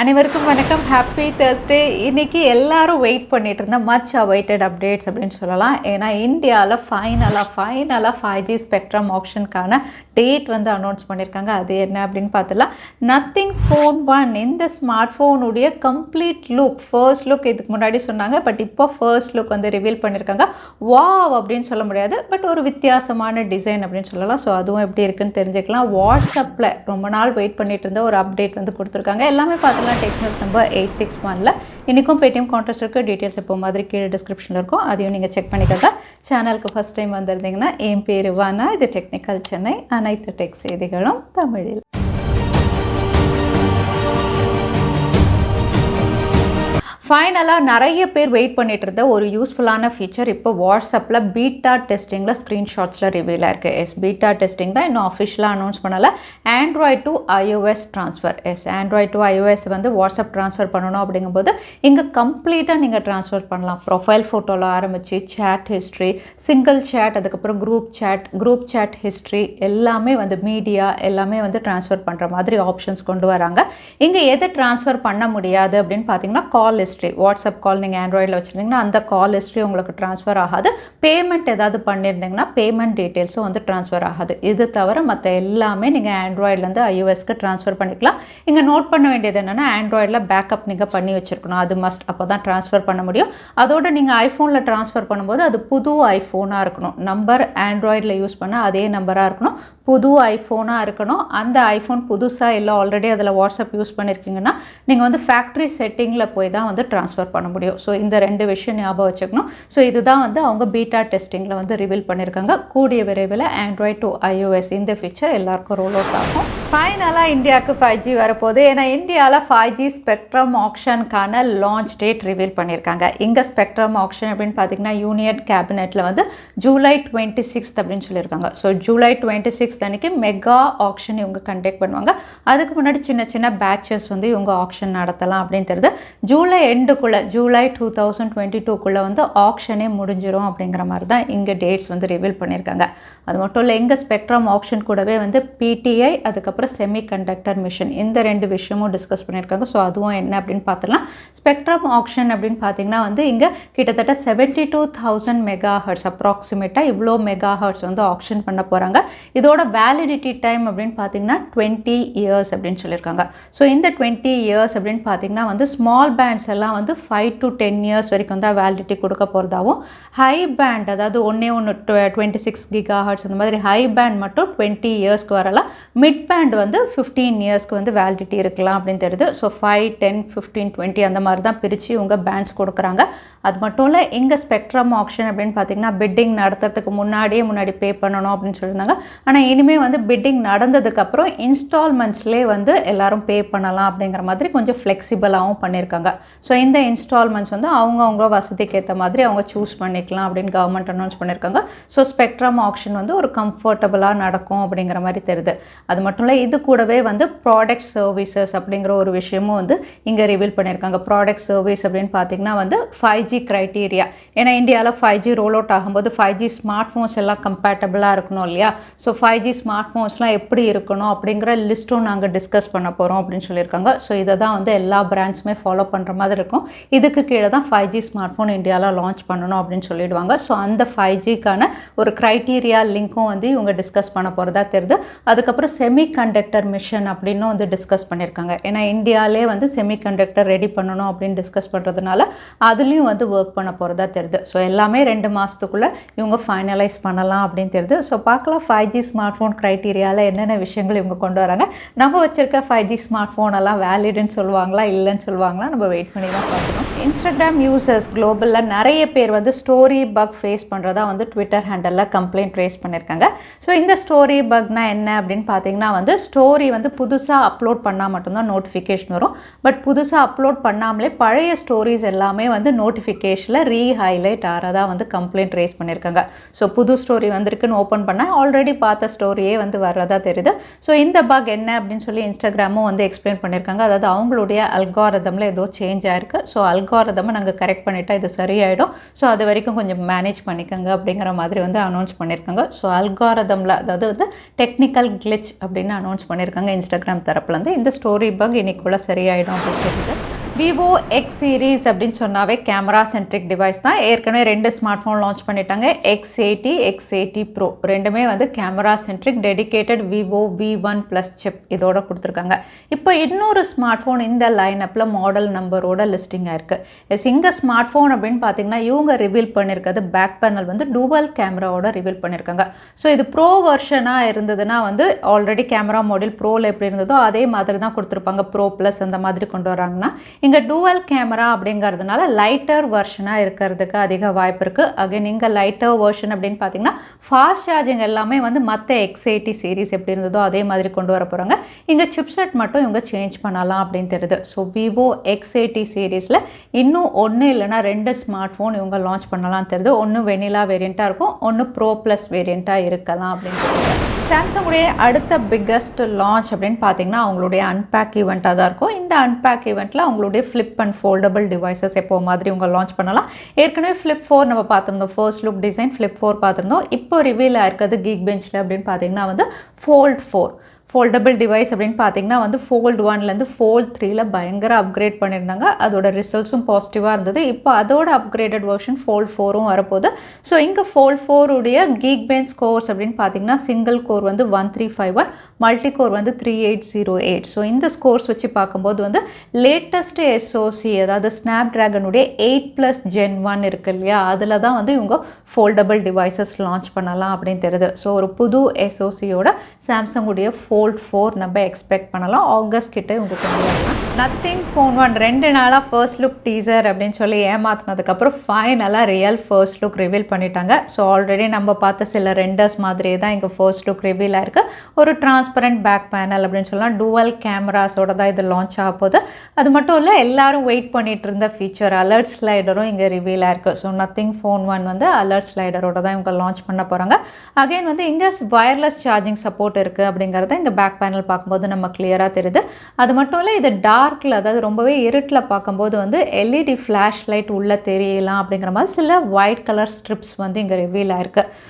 அனைவருக்கும் வணக்கம். Happy Thursday. இன்னைக்கு எல்லாரும் வெயிட் பண்ணிட்டு இருந்த மச் அவைட்டட் அப்டேட்ஸ் அப்படின்னு சொல்லலாம். ஏன்னா இந்தியாவில் ஃபைனலாக 5G ஸ்பெக்ட்ரம் ஆப்ஷனுக்கான டேட் வந்து அனௌன்ஸ் பண்ணியிருக்காங்க. அது என்ன அப்படின்னு பார்த்துலாம். நத்திங் ஃபோன் 1 இந்த ஸ்மார்ட் ஃபோனுடைய கம்ப்ளீட் லுக், ஃபர்ஸ்ட் லுக் இதுக்கு முன்னாடி சொன்னாங்க. பட் இப்போ ஃபர்ஸ்ட் லுக் வந்து ரிவீல் பண்ணியிருக்காங்க. வாவ் அப்படின்னு சொல்ல முடியாது, பட் ஒரு வித்தியாசமான டிசைன் அப்படின்னு சொல்லலாம். ஸோ அதுவும் எப்படி இருக்குன்னு தெரிஞ்சுக்கலாம். வாட்ஸ்அப்பில் ரொம்ப நாள் வெயிட் பண்ணிட்டு இருந்த ஒரு அப்டேட் வந்து கொடுத்துருக்காங்க. எல்லாமே பார்த்துலாம் டெக்னிக்கல் நம்பர் 861ல் இன்றைக்கும் பேடிஎம் கான்டெஸ்ட் இருக்குது. டீட்டெயில்ஸ் எப்போ மாதிரி கீழே டிஸ்கிரிப்ஷனில் இருக்கும், அதையும் நீங்கள் செக் பண்ணிக்கோங்க. சேனலுக்கு ஃபஸ்ட் டைம் வந்திருந்தீங்கன்னா என் பேர் வானா, இது டெக்னிக்கல் சென்னை, அனைத்து டெக் செய்திகளும் தமிழில். ஃபைனலாக நிறைய பேர் வெயிட் பண்ணிட்டு இருந்த ஒரு யூஸ்ஃபுல்லான ஃபீச்சர் இப்போ வாட்ஸ்அப்பில் பீட்டா டெஸ்டிங்கில் ஸ்க்ரீன்ஷாட்ஸில் ரிவீல் ஆயிருக்கு. பீட்டா டெஸ்டிங் தான், இன்னும் அஃபிஷியலாக அனௌன்ஸ் பண்ணலை. Android to iOS transfer. Android to iOS வந்து வாட்ஸ்அப் ட்ரான்ஸ்ஃபர் பண்ணணும் அப்படிங்கும்போது இங்கே கம்ப்ளீட்டாக நீங்கள் ட்ரான்ஸ்ஃபர் பண்ணலாம். ப்ரொஃபைல் ஃபோட்டோவில் ஆரம்பித்து சேட் ஹிஸ்ட்ரி, சிங்கிள் சேட், அதுக்கப்புறம் குரூப் சேட் ஹிஸ்ட்ரி எல்லாமே வந்து மீடியா எல்லாமே வந்து ட்ரான்ஸ்ஃபர் பண்ணுற மாதிரி ஆப்ஷன்ஸ் கொண்டு வராங்க. இங்கே எது ட்ரான்ஸ்ஃபர் பண்ண முடியாது அப்படின்னு பார்த்தீங்கன்னா கால் ஹிஸ்ட்ரி. வாட்ஸ்அப் கால் நீங்கள் ஆண்ட்ராய்டில் வச்சுருந்தீங்கன்னா அந்த கால் ஹிஸ்ட்ரி உங்களுக்கு ட்ரான்ஸ்ஃபர் ஆகாது. பேமெண்ட் ஏதாவது பண்ணியிருந்தீங்கன்னா பேமெண்ட் டீட்டெயில்ஸும் வந்து ட்ரான்ஸ்ஃபர் ஆகாது. இது தவிர மற்ற எல்லாமே நீங்கள் ஆண்ட்ராய்ட்லேருந்து iOSக்கு ட்ரான்ஸ்ஃபர் பண்ணிக்கலாம். இங்கே நோட் பண்ண வேண்டியது என்னென்னா ஆண்ட்ராய்டில் பேக்கப் நீங்கள் பண்ணி வச்சுருக்கணும். அது மஸ்ட். அப்போ தான் ட்ரான்ஸ்ஃபர் பண்ண முடியும். அதோடு நீங்கள் ஐஃபோனில் ட்ரான்ஸ்ஃபர் பண்ணும்போது அது புது ஐஃபோனாக இருக்கணும். நம்பர் ஆண்ட்ராய்டில் யூஸ் பண்ண அதே நம்பராக இருக்கணும். புது ஐஃபோனாக இருக்கணும். அந்த ஐஃபோன் புதுசாக இல்லை ஆல்ரெடி அதில் வாட்ஸ்அப் யூஸ் பண்ணியிருக்கீங்கன்னா நீங்கள் வந்து ஃபேக்ட்ரி செட்டிங்கில் போய் தான் வந்து ட்ரான்ஸ்ஃபர் பண்ண முடியும். ஸோ இந்த ரெண்டு விஷயம் ஞாபகம் வச்சுக்கணும். ஸோ இதுதான் வந்து அவங்க பீட்டா டெஸ்டிங்கில் வந்து ரிவீல் பண்ணியிருக்காங்க. கூடிய விரைவில் ஆண்ட்ராய்ட் டு iOS இந்த ஃபீச்சர் எல்லாருக்கும் ரோல் அவுட் ஆகும். ஃபைனலாக இந்தியாவுக்கு 5G வரப்போகுது. ஏன்னா இந்தியாவில் 5G ஸ்பெக்ட்ரம் ஆப்ஷனுக்கான லான்ச் டேட் ரிவீல் பண்ணியிருக்காங்க. இங்கே ஸ்பெக்ட்ரம் ஆப்ஷன் அப்படின்னு பார்த்தீங்கன்னா யூனியன் கேபினெட்டில் வந்து ஜூலை 26 அப்படின்னு சொல்லியிருக்காங்க. ஸோ ஜூலை 26 அன்னைக்கு மெகா ஆக்ஷன் இவங்க கண்டக்ட் பண்ணுவாங்க. அதுக்கு முன்னாடி சின்ன பேட்சஸ் வந்து இவங்க ஆக்ஷன் நடத்தலாம் அப்படின்னு தெரியுது. ஜூலை எண்டுக்குள்ளே, ஜூலை 2022க்குள்ளே வந்து ஆக்ஷனே முடிஞ்சிடும் அப்படிங்கிற மாதிரி தான் இங்கே டேட்ஸ் வந்து ரிவீல் பண்ணியிருக்காங்க. அது மட்டும் இல்லை, எங்கள் ஸ்பெக்ட்ரம் ஆக்ஷன் கூடவே வந்து PTI அதுக்கப்புறம் செமிகண்டக்டர் மிஷன் இந்த ரெண்டு விஷயமும் டிஸ்கஸ் பண்ணியிருக்காங்க. ஸோ அதுவும் என்ன அப்படின்னு பார்த்துலாம். ஸ்பெக்ட்ரம் ஆக்ஷன் அப்படின்னு பார்த்தீங்கன்னா வந்து இங்கே கிட்டத்தட்ட 72,000 மெகாஹெர்ட்ஸ் அப்ராக்சிமேட்டாக இவ்வளோ மெகாஹெர்ட்ஸ் வந்து ஆக்ஷன் பண்ண போகிறாங்க. இதோட வேலிடிட்டி டைம் அப்படின்னு பார்த்தீங்கன்னா 20 இயர்ஸ் அப்படின்னு சொல்லியிருக்காங்க. ஸோ இந்த 20 இயர்ஸ் அப்படின்னு பார்த்தீங்கன்னா வந்து ஸ்மால் பேண்ட்ஸ் எல்லாம் வந்து 5 to 10 இயர்ஸ் வரைக்கும் தான் வேலிடிட்டி கொடுக்க போகிறதாவும், ஹை பேண்ட் அதாவது ஒன்று 26 GHz அந்த மாதிரி ஹை பேண்ட் மட்டும் 20 இயர்ஸ்க்கு வரலாம். மிட் பேண்ட் வந்து 15 இயர்ஸ்க்கு வந்து வேலிடிட்டி இருக்கலாம் அப்படின்னு தெரியுது. ஸோ 5, 10, 15, 20 அந்த மாதிரி தான் பிரித்து இவங்க பேண்ட்ஸ் கொடுக்குறாங்க. அது மட்டும் இல்லை, இங்கே ஸ்பெக்ட்ரம் ஆக்ஷன் அப்படின்னு பார்த்தீங்கன்னா பிட்டிங் நடத்துறதுக்கு முன்னாடி பே பண்ணணும் அப்படின்னு சொல்லியிருந்தாங்க. ஆனால் இனிமேல் வந்து பிட்டிங் நடந்ததுக்கப்புறம் இன்ஸ்டால்மெண்ட்ஸ்லேயே வந்து எல்லாரும் பே பண்ணலாம் அப்படிங்கிற மாதிரி கொஞ்சம் ஃப்ளெக்சிபிளாகவும் பண்ணியிருக்காங்க. ஸோ இந்த இன்ஸ்டால்மெண்ட்ஸ் வந்து அவங்கவுங்க வசதிக்கு ஏற்ற மாதிரி அவங்க சூஸ் பண்ணிக்கலாம் அப்படின்னு கவர்மெண்ட் அனௌன்ஸ் பண்ணியிருக்காங்க. ஸோ ஸ்பெக்ட்ரம் ஆக்ஷன் வந்து ஒரு கம்ஃபர்டபுளாக நடக்கும் அப்படிங்கிற மாதிரி தெரியுது. அது மட்டும் இல்லை, இது கூடவே வந்து ப்ராடக்ட் சர்வீசஸ் அப்படிங்கிற ஒரு விஷயமும் வந்து இங்கே ரிவீல் பண்ணியிருக்காங்க. ப்ராடக்ட் சர்வீஸ் அப்படின்னு பார்த்தீங்கன்னா வந்து 5G க்ரைட்டீரியா. ஏன்னா இந்தியாவில் 5G ரோல் அவுட் ஆகும்போது 5G ஸ்மார்ட் ஃபோன்ஸ் எல்லாம் கம்பேட்டபிளாக இருக்கணும் இல்லையா? ஸோ 5G ஸ்மார்ட் ஃபோன்ஸ்லாம் எப்படி இருக்கணும் அப்படிங்கிற லிஸ்ட்டும் நாங்கள் டிஸ்கஸ் பண்ண போகிறோம் அப்படின்னு சொல்லியிருக்காங்க. ஸோ இதை தான் வந்து எல்லா பிராண்ட்ஸுமே ஃபாலோ பண்ணுற மாதிரி இருக்கும். இதுக்கு கீழே தான் 5G ஸ்மார்ட் ஃபோன் இந்தியாவில் லான்ச் பண்ணணும் அப்படின்னு சொல்லிடுவாங்க. ஸோ அந்த 5Gக்கான ஒரு க்ரைட்டீரியா லிங்க்கும் வந்து இவங்க டிஸ்கஸ் பண்ண போகிறதா தெரியுது. அதுக்கப்புறம் செமிகண்டக்டர் மிஷன் அப்படின்னும் வந்து டிஸ்கஸ் பண்ணியிருக்காங்க. ஏன்னா இந்தியாவிலே வந்து செமிகண்டக்டர் ரெடி பண்ணணும் அப்படின்னு டிஸ்கஸ் பண்ணுறதுனால அதுலேயும் வந்து ஒர்க் பண்ண போகிறதா தெரியுது. ஸோ எல்லாமே 2 மாதத்துக்குள்ளே இவங்க ஃபைனலைஸ் பண்ணலாம் அப்படின்னு தெரியுது. ஸோ பார்க்கலாம் 5G ஸ்மார்ட் ஃபோன் க்ரைட்டீரியாவில் என்னென்ன விஷயங்கள் இவங்க கொண்டு வராங்க. நம்ம வச்சுருக்க 5G ஸ்மார்ட் ஃபோனெல்லாம் வேலிடுன்னு சொல்லுவாங்களா இல்லைன்னு சொல்லுவாங்களா, நம்ம வெயிட் பண்ணி தான் பார்க்கணும். இன்ஸ்டாகிராம் யூசர்ஸ் குளோபலில் நிறைய பேர் வந்து ஸ்டோரி பக் ஃபேஸ் பண்ணுறதா வந்து ட்விட்டர் ஹேண்டலில் கம்ப்ளைண்ட் ரேஸ் பண்ணியிருக்காங்க. ஸோ இந்த ஸ்டோரி பக்னா என்ன அப்படின்னு பார்த்தீங்கன்னா வந்து ஸ்டோரி வந்து புதுசாக அப்லோட் பண்ணால் மட்டும்தான் நோட்டிஃபிகேஷன் வரும். பட் புதுசாக அப்லோட் பண்ணாமலே பழைய ஸ்டோரிஸ் எல்லாமே வந்து நோட்டிஃபிகேஷனில் ரீஹைலைட் ஆகிறதா வந்து கம்ப்ளைண்ட் ரேஸ் பண்ணியிருக்காங்க. ஸோ புது ஸ்டோரி வந்திருக்குன்னு ஓப்பன் பண்ணால் ஆல்ரெடி பார்த்த ஸ்டோரியே வந்து வர்றதா தெரியுது. ஸோ இந்த பக் என்ன அப்படின்னு சொல்லி இன்ஸ்டாகிராமும் வந்து எக்ஸ்பிளைன் பண்ணியிருக்காங்க. அதாவது அவங்களுடைய அல்காரிதமில் ஏதோ சேஞ்ச் ஆயிருக்கு. ஸோ அல்காரிதமை நாங்கள் கரெக்ட் பண்ணிட்டா இது சரியாயிடும். ஸோ அது வரைக்கும் கொஞ்சம் மேனேஜ் பண்ணிக்கோங்க அப்படிங்கிற மாதிரி வந்து அனௌன்ஸ் பண்ணியிருக்காங்க. ஸோ அல்காரிதமில் அதாவது வந்து டெக்னிக்கல் கிளிச் அப்படின்னு அனௌன்ஸ் பண்ணியிருக்காங்க இன்ஸ்டாகிராம் தரப்புலேருந்து. இந்த ஸ்டோரி பக் இன்னைக்குள்ள சரியாயிடும் அப்படின்னு சொல்லிட்டு Vivo X series அப்படின்னு சொன்னாவே கேமரா சென்ட்ரிக் டிவைஸ் தான். ஏற்கனவே 2 ஸ்மார்ட் ஃபோன் லான்ச் பண்ணிட்டாங்க, X80, X80 Pro. ரெண்டுமே வந்து camera centric dedicated Vivo V1 Plus chip இதோட கொடுத்துருக்காங்க. இப்போ இன்னொரு ஸ்மார்ட் ஃபோன் இந்த லைனப்பில் மாடல் நம்பரோட லிஸ்டிங்காக இருக்குது. இங்கே ஸ்மார்ட் ஃபோன் அப்படின்னு பார்த்தீங்கன்னா இவங்க ரிவீல் பண்ணியிருக்கிறது பேக் பேனல் வந்து டூவல் கேமராவோட ரிவீல் பண்ணியிருக்காங்க. ஸோ இது ப்ரோ வெர்ஷனாக இருந்ததுன்னா வந்து ஆல்ரெடி கேமரா மாடல் ப்ரோவில் எப்படி இருந்ததோ அதே மாதிரி தான் கொடுத்துருப்பாங்க. ப்ரோ ப்ளஸ் அந்த மாதிரி கொண்டு வராங்கன்னா இங்கே டூவல் கேமரா அப்படிங்கிறதுனால லைட்டர் வெர்ஷனாக இருக்கிறதுக்கு அதிக வாய்ப்பு இருக்குது. அகைன் இங்கே லைட்டர் வெர்ஷன் அப்படின்னு பார்த்தீங்கன்னா ஃபாஸ்ட் சார்ஜிங் எல்லாமே வந்து மற்ற X80 சீரீஸ் எப்படி இருந்ததோ அதே மாதிரி கொண்டு வர போகிறாங்க. இங்கே சிப்செட் மட்டும் இவங்க சேஞ்ச் பண்ணலாம் அப்படின்னு தெரியுது. ஸோ Vivo X80 சீரீஸில் இன்னும் ஒன்று இல்லைனா 2 ஸ்மார்ட் ஃபோன் இவங்க லான்ச் பண்ணலாம் தெரியுது. ஒன்று வெனிலா வேரியண்ட்டாக இருக்கும், ஒன்று ப்ரோ ப்ளஸ் வேரியண்ட்டாக இருக்கலாம் அப்படின்னு தெரியுது. சாம்சங்குடைய அடுத்த பிக்கஸ்ட் லான்ச் அப்படின்னு பார்த்தீங்கன்னா அவங்களுடைய அன்பேக் ஈவெண்ட்டாக தான் இருக்கும். இந்த அன்பேக் ஈவெண்ட்டில் அவங்களுடைய ஃப்ளிப் அண்ட் ஃபோல்டபிள் டிவைசஸ் எப்போ மாதிரி உங்கள் லான்ச் பண்ணலாம். ஏற்கனவே ஃப்ளிப் 4 நம்ம பார்த்துருந்தோம், ஃபர்ஸ்ட் லுக் டிசைன் ஃப்ளிப் 4 பார்த்துருந்தோம். இப்போ ரிவீல் ஆயிருக்கிறது கீக் பெஞ்சில் அப்படின்னு பார்த்தீங்கன்னா வந்து ஃபோல்ட் 4 ஃபோல்டபிள் டிவைஸ் அப்படின்னு பார்த்தீங்கன்னா வந்து ஃபோல்ட் 1லேருந்து ஃபோல்ட் 3ல பயங்கர அப்கிரேட் பண்ணியிருந்தாங்க. அதோட ரிசல்ட்ஸும் பாசிட்டிவாக இருந்தது. இப்போ அதோட அப்கிரேடட் வெர்ஷன் ஃபோல்ட் 4ம் வரப்போகுது. ஸோ இங்கே ஃபோல்ட் 4 உடைய கீக் பெஞ்ச் ஸ்கோர்ஸ் அப்படின்னு பார்த்தீங்கன்னா சிங்கிள் கோர் வந்து 1351, மல்டி கோர் வந்து 3808. ஸோ இந்த ஸ்கோர்ஸ் வச்சு பார்க்கும்போது வந்து லேட்டஸ்ட் SoC அதாவது ஸ்னாப்ட்ராகனுடைய 8+ Gen 1 இருக்கு இல்லையா, அதில் தான் வந்து இவங்க ஃபோல்டபிள் டிவைசஸ் லான்ச் பண்ணலாம் அப்படின்னு தெரியுது. ஸோ ஒரு புது SoCயோட சாம்சங்குடைய ஃபோல்ட் 4 நம்ம எக்ஸ்பெக்ட் பண்ணலாம். ஆகஸ்ட் கிட்ட இவங்க கொண்டு வரலாம். நத்திங் ஃபோன் 1 2 நாளாக ஃபர்ஸ்ட் லுக் டீசர் அப்படின்னு சொல்லி ஏமாத்தினதுக்கப்புறம் ஃபைனலாக ரியல் ஃபர்ஸ்ட் லுக் ரிவீல் பண்ணிட்டாங்க. ஸோ ஆல்ரெடி நம்ம பார்த்த சில ரெண்டர்ஸ் மாதிரியே தான் இங்கே ஃபர்ஸ்ட் லுக் ரிவீல் ஆயிருக்கு. ஒரு டிரான்ஸ்பரண்ட் பேக் பேனல் அப்படின்னு சொல்லலாம், டூவல் கேமராஸோட தான் இது லான்ச் ஆக போகுது. அது மட்டும் இல்லை, எல்லாரும் வெயிட் பண்ணிட்டு இருந்த ஃபீச்சர் அலர்ட் ஸ்லைடரும் இங்கே ரிவீல் ஆயிருக்கு. ஸோ நத்திங் ஃபோன் 1 வந்து அலர்ட் ஸ்லைடரோட தான் இவங்க லான்ச் பண்ண போகிறாங்க. அகைன் வந்து இங்கே வயர்லெஸ் சார்ஜிங் சப்போர்ட் இருக்குது அப்படிங்கிறத இந்த பேக் பேனல் பார்க்கும்போது நம்ம கிளியராக தெரியுது. அது மட்டும் இல்லை, இது டார்க்கில் அதாவது ரொம்பவே இருட்டில் பார்க்கும்போது வந்து LED ஃப்ளாஷ் லைட் உள்ளே தெரியலாம் அப்படிங்கிற மாதிரி சில ஒயிட் கலர் ஸ்ட்ரிப்ஸ் வந்து இங்கே ரிவீல் ஆயிருக்கு.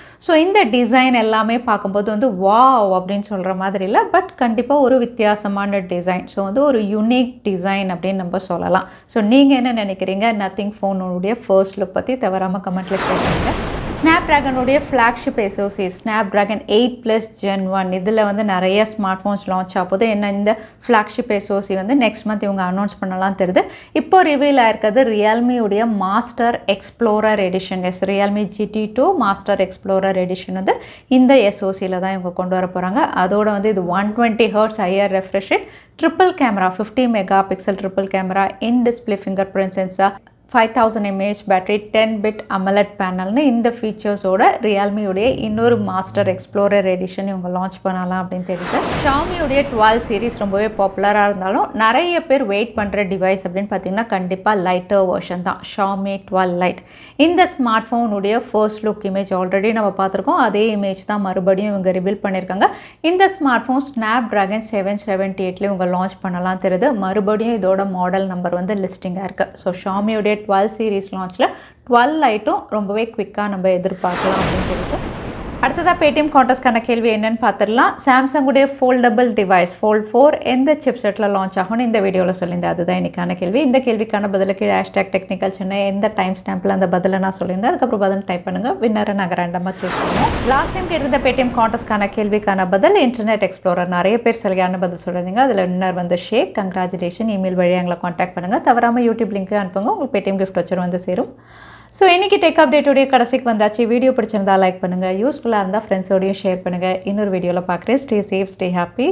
ஸோ இந்த டிசைன் எல்லாமே பார்க்கும்போது வந்து வாவ் அப்படின்னு சொல்கிற மாதிரி இல்லை, பட் கண்டிப்பாக ஒரு வித்தியாசமான டிசைன். ஸோ வந்து ஒரு யுனிக் டிசைன் அப்படின்னு நம்ம சொல்லலாம். ஸோ நீங்கள் என்ன நினைக்கிறீங்க நத்திங் ஃபோனுடைய ஃபர்ஸ்ட் லுக் பற்றி தவறாமல் கமெண்ட்டில் கேட்குறீங்க. ஸ்னாப்ட்ராகனுடைய ஃப்ளாக்ஷிப் SoC ஸ்னாப்ட்ராகன் 8+ Gen 1 இதில் வந்து நிறைய ஸ்மார்ட் ஃபோன்ஸ் லான்ச் ஆகுது. என்ன இந்த ஃப்ளாக்ஷிப் SoC வந்து நெக்ஸ்ட் மந்த் இவங்க அனௌன்ஸ் பண்ணலாம் தெரியுது. இப்போ ரிவீல் ஆயிருக்கிறது ரியல்மியுடைய Master Explorer Edition. Realme GT2 Master Explorer Edition வந்து இந்த SoCயில் தான் இவங்க கொண்டு வர போகிறாங்க. அதோட வந்து இது 120 Hz IR refresh rate, triple camera 50 megapixel triple camera, in display finger print sensor, 5000 mAh battery, 10-bit AMOLED பேனல்னு இந்த ஃபீச்சர்ஸோட ரியல்மியுடைய இன்னொரு மாஸ்டர் எக்ஸ்ப்ளோரர் எடிஷன் இவங்க லான்ச் பண்ணலாம் அப்படின்னு தெரியுது. ஷாமியுடைய 12 சீரிஸ் ரொம்பவே பாப்புலராக இருந்தாலும் நிறைய பேர் வெயிட் பண்ணுற டிவைஸ் அப்படின்னு பார்த்தீங்கன்னா கண்டிப்பாக லைட்டர் வெர்ஷன் தான், Xiaomi 12 Lite. இந்த ஸ்மார்ட் ஃபோனுடைய ஃபர்ஸ்ட் லுக் இமேஜ் ஆல்ரெடி நம்ம பார்த்துருக்கோம். அதே இமேஜ் தான் மறுபடியும் இவங்க ரிவீல் பண்ணியிருக்காங்க. இந்த ஸ்மார்ட் ஃபோன் Snapdragon 778ல இவங்க லான்ச் பண்ணலாம் தெரியுது. மறுபடியும் இதோட மாடல் நம்பர் வந்து லிஸ்டிங்காக இருக்குது. ஸோ ஷாமியுடைய 12 சீரிஸ் லான்ச்சில் 12 லைட்டும் ரொம்பவே குவிக்காக நம்ம எதிர்பார்க்கலாம் அப்படின்னு சொல்லிட்டு அடுத்ததாக பேடிஎம் கான்டெஸ்ட்கான கேள்வி என்னன்னு பார்த்துடலாம். சாம்சங்குடைய ஃபோல்டபிள் டிவைஸ் ஃபோல்ட் 4 எந்த சிப்செட்டில் லான்ச் ஆகும்னு இந்த வீடியோவில் சொல்லியிருந்தேன். அதுதான் இன்னைக்கான கேள்வி. இந்த கேள்விக்கான பதிலுக்கு #Technical Chennai எந்த டைம் ஸ்டாம்பில் அந்த பதிலை நான் சொல்லியிருந்தேன். அதுக்கப்புறம் பதில் டைப் பண்ணுங்கள். வின்னரை நாங்கள் ரேண்டமாக சூஸ் பண்ணுவோம். லாஸ்ட் டைம் கேட்டிருந்த பேடிஎம் கான்டெஸ்ட்கான கேள்விக்கான பதில் இன்டர்நெட் எக்ஸ்ப்ளோரர். நிறைய பேர் சரியான பதில் சொல்லியிருந்தீங்க. அதில் வின்னர் வந்து ஷேக். கங்க்ராச்சுலேஷன். இமெயில் வழியாக எங்களை கான்டாக்ட் பண்ணுங்கள். தவறாமல் யூடியூப் லிங்க்கு அனுப்புங்க. உங்களுக்கு பேடிஎம் கிஃப்ட் வச்சு வந்து சேரும். ஸோ இன்றைக்கி டெக் அப்டேட்டோடைய கடைசிக்கு வந்தாச்சு. வீடியோ பிடிச்சிருந்தா லைக் பண்ணுங்கள், யூஸ்ஃபுல்லாக இருந்தால் ஃப்ரெண்ட்ஸோடையும் ஷேர் பண்ணுங்கள். இன்னொரு வீடியோவில் பார்க்குறேன். Stay safe, stay happy.